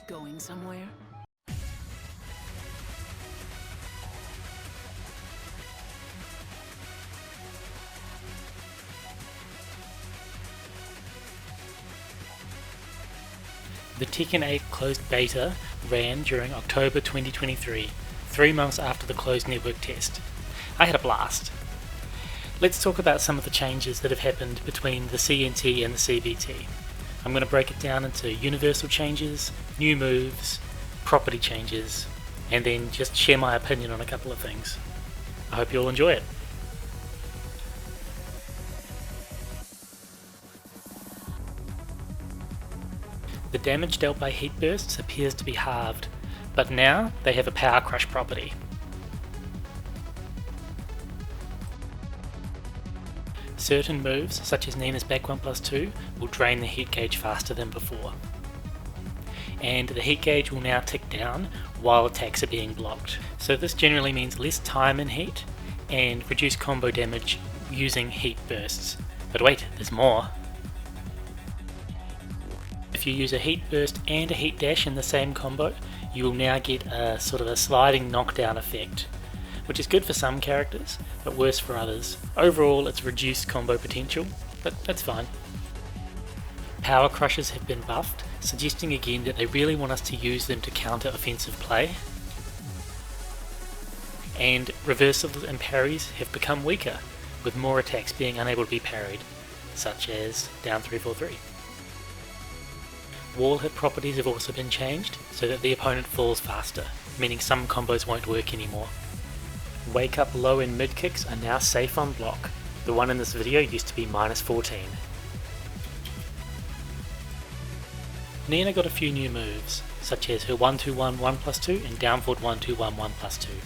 Going somewhere? The Tekken 8 closed beta ran during October 2023, 3 months after the closed network test. I had a blast. Let's talk about some of the changes that have happened between the CNT and the CBT. I'm going to break it down into universal changes, new moves, property changes, and then just share my opinion on a couple of things. I hope you'll enjoy it. The damage dealt by heat bursts appears to be halved, but now they have a power crush property. Certain moves, such as Nina's back 1+2, will drain the heat gauge faster than before. And the heat gauge will now tick down while attacks are being blocked. So this generally means less time in heat and reduced combo damage using heat bursts. But wait, there's more. If you use a heat burst and a heat dash in the same combo, you will now get a sort of a sliding knockdown effect, which is good for some characters, but worse for others. Overall, it's reduced combo potential, but that's fine. Power crushes have been buffed, suggesting again that they really want us to use them to counter offensive play. And reversals and parries have become weaker, with more attacks being unable to be parried, such as down 3-4-3. Wall hit properties have also been changed so that the opponent falls faster, meaning some combos won't work anymore. Wake up low and mid kicks are now safe on block. The one in this video used to be -14. Nina got a few new moves, such as her 1-2-1 1+2 and down forward 1-2-1 1+2.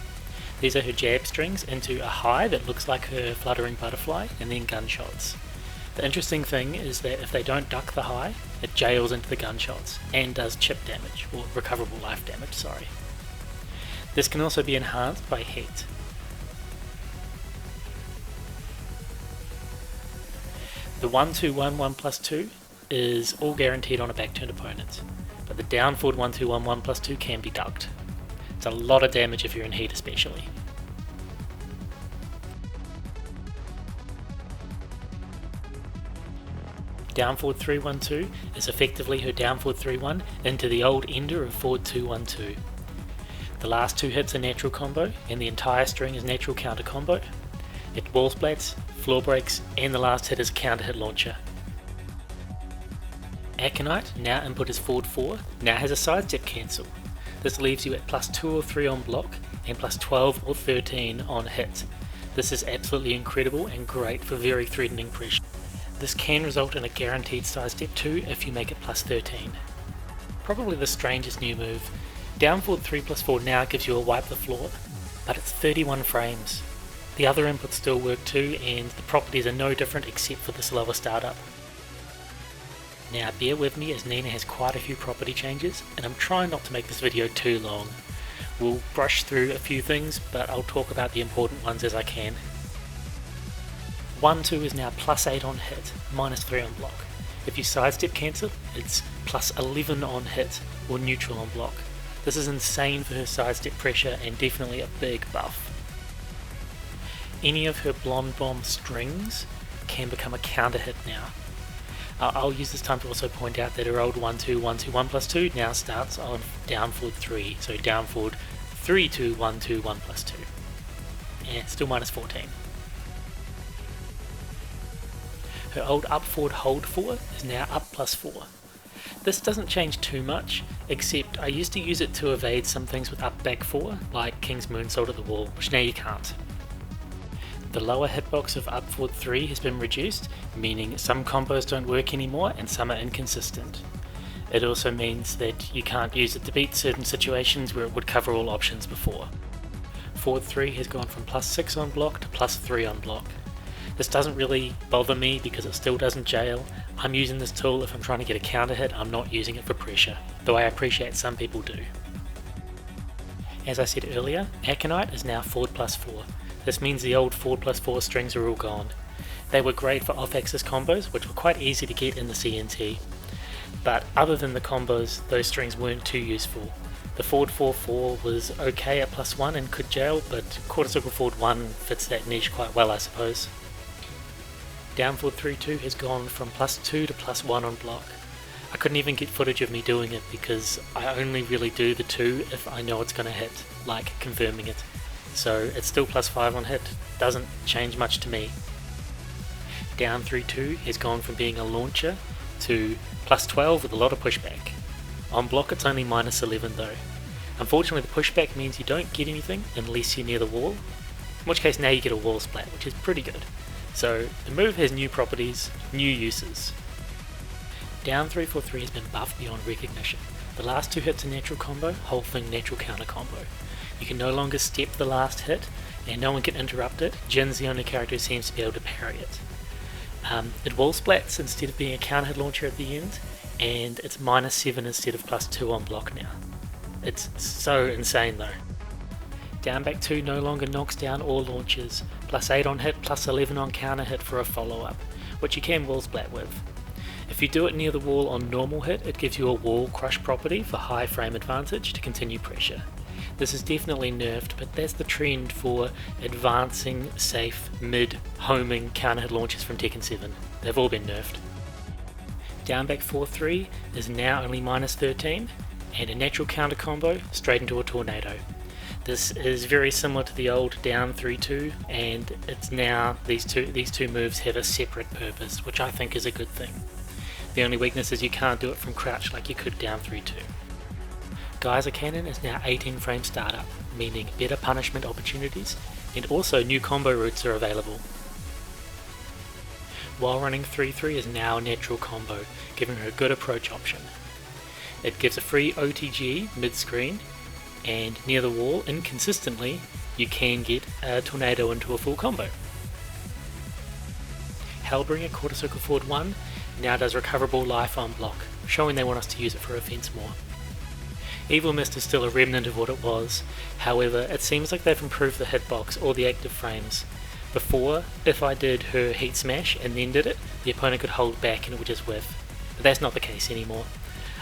These are her jab strings into a high that looks like her fluttering butterfly, and then gunshots. The interesting thing is that if they don't duck the high, it jails into the gunshots and does chip damage, or recoverable life damage, sorry. This can also be enhanced by heat. The 1-2-1 1+2 is all guaranteed on a back-turned opponent, but the down forward 1-2-1 1+2 can be ducked. It's a lot of damage if you're in heat especially. Down forward 3-1-2 is effectively her down forward 3-1 into the old ender of forward 2-1-2. The last two hits are natural combo, and the entire string is natural counter combo. It wall splats, floor breaks, and the last hit is a counter hit launcher. Aconite, now input as forward 4, now has a sidestep cancel. This leaves you at +2 or 3 on block, and +12 or 13 on hit. This is absolutely incredible and great for very threatening pressure. This can result in a guaranteed sidestep 2 if you make it +13. Probably the strangest new move. Down forward 3+4 now gives you a wipe the floor, but it's 31 frames. The other inputs still work too, and the properties are no different except for the slower startup. Now bear with me as Nina has quite a few property changes, and I'm trying not to make this video too long. We'll brush through a few things, but I'll talk about the important ones as I can. 1-2 is now +8 on hit, -3 on block. If you sidestep cancel, it's +11 on hit, or neutral on block. This is insane for her sidestep pressure and definitely a big buff. Any of her blonde bomb strings can become a counter hit now. I'll use this time to also point out that her old 1-2 1-2 1+2 now starts on down forward 3, so down forward 3-2 1-2 1+2. And still -14. Her old up forward hold 4 is now up +4. This doesn't change too much, except I used to use it to evade some things with up back 4, like King's Moonsault at the wall, which now you can't. The lower hitbox of up forward 3 has been reduced, meaning some combos don't work anymore and some are inconsistent. It also means that you can't use it to beat certain situations where it would cover all options before. Forward 3 has gone from +6 on block to +3 on block. This doesn't really bother me because it still doesn't jail. I'm using this tool if I'm trying to get a counter hit, I'm not using it for pressure, though I appreciate some people do. As I said earlier, Aconite is now forward +4. This means the old forward +4 strings are all gone. They were great for off-axis combos, which were quite easy to get in the CNT. but other than the combos, those strings weren't too useful. The forward 4-4 was okay at +1 and could jail, but quarter circle forward 1 fits that niche quite well, I suppose. Down forward 3-2 has gone from +2 to +1 on block. I couldn't even get footage of me doing it because I only really do the 2 if I know it's going to hit, like confirming it. So it's still +5 on hit, doesn't change much to me. Down 3-2 has gone from being a launcher to +12 with a lot of pushback. On block it's only -11 though. Unfortunately the pushback means you don't get anything unless you're near the wall, in which case now you get a wall splat, which is pretty good. So the move has new properties, new uses. Down 3-4-3 has been buffed beyond recognition. The last 2 hits a natural combo, whole thing natural counter combo. You can no longer step the last hit, and no one can interrupt it. Jin's the only character who seems to be able to parry it. It wall splats instead of being a counter hit launcher at the end, and it's -7 instead of +2 on block now. It's so insane though. Down back 2 no longer knocks down all launchers, +8 on hit, +11 on counter hit for a follow-up, which you can wall splat with. If you do it near the wall on normal hit, it gives you a wall crush property for high frame advantage to continue pressure. This is definitely nerfed, but that's the trend for advancing, safe, mid-homing counter hit launchers from Tekken 7. They've all been nerfed. Down back 4-3 is now only -13, and a natural counter combo straight into a tornado. This is very similar to the old down 3-2, and it's now these two moves have a separate purpose, which I think is a good thing. The only weakness is you can't do it from crouch like you could down 3-2. Geyser Cannon is now 18 frame startup, meaning better punishment opportunities, and also new combo routes are available. While running 3-3 is now a natural combo, giving her a good approach option. It gives a free OTG mid-screen, and near the wall, inconsistently, you can get a tornado into a full combo. Hellbringer quarter circle forward 1 now does recoverable life on block, showing they want us to use it for offense more. Evil Mist is still a remnant of what it was, however it seems like they've improved the hitbox or the active frames. Before, if I did her heat smash and then did it, the opponent could hold back and it would just whiff, but that's not the case anymore.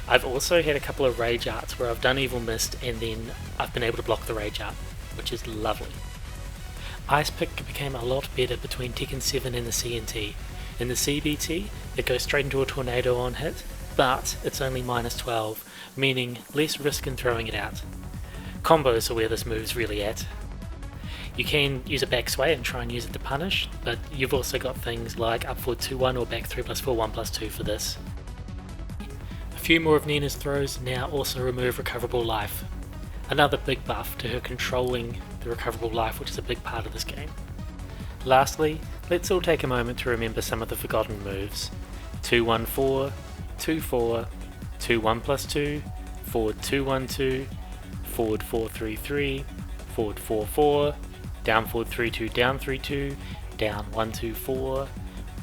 I've also had a couple of rage arts where I've done Evil Mist and then I've been able to block the rage art, which is lovely. Ice Pick became a lot better between Tekken 7 and the CNT. In the CBT, it goes straight into a tornado on hit, but it's only -12, meaning less risk in throwing it out. Combos are where this move's really at. You can use a back sway and try and use it to punish, but you've also got things like up forward 2-1 or back 3+4 1+2 for this. A few more of Nina's throws now also remove recoverable life. Another big buff to her controlling the recoverable life, which is a big part of this game. Lastly, let's all take a moment to remember some of the forgotten moves. 2-1-4, 2-4, 2-1+2, forward 2-1-2, forward 4-3-3, forward 4-4, down forward 3-2, down 3-2, down 1-2-4,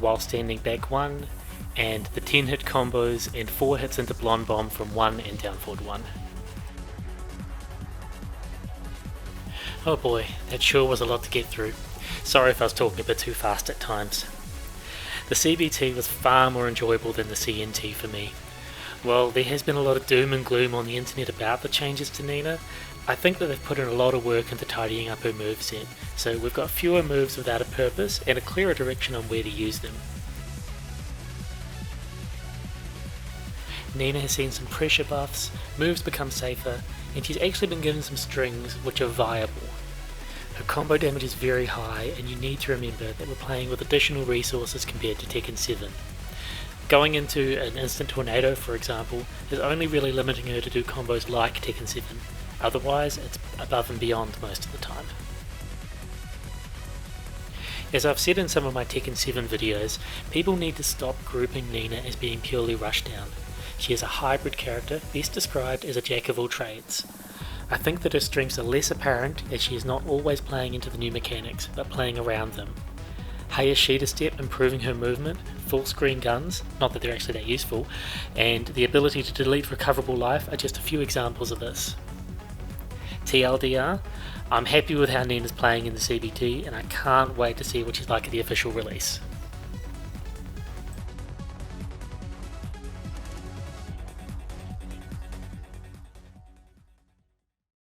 while standing back 1, and the 10 hit combos and 4 hits into Blonde Bomb from 1 and down forward 1. Oh boy, that sure was a lot to get through. Sorry if I was talking a bit too fast at times. The CBT was far more enjoyable than the CNT for me. While there has been a lot of doom and gloom on the internet about the changes to Nina, I think that they've put in a lot of work into tidying up her moveset, so we've got fewer moves without a purpose and a clearer direction on where to use them. Nina has seen some pressure buffs, moves become safer, and she's actually been given some strings which are viable. Her combo damage is very high, and you need to remember that we're playing with additional resources compared to Tekken 7. Going into an instant tornado, for example, is only really limiting her to do combos like Tekken 7, otherwise it's above and beyond most of the time. As I've said in some of my Tekken 7 videos, people need to stop grouping Nina as being purely rushdown. She is a hybrid character, best described as a jack of all trades. I think that her strengths are less apparent as she is not always playing into the new mechanics, but playing around them. Hayashida Step improving her movement, full screen guns, not that they're actually that useful, and the ability to delete recoverable life are just a few examples of this. TLDR, I'm happy with how Nina's playing in the CBT and I can't wait to see what she's like at the official release.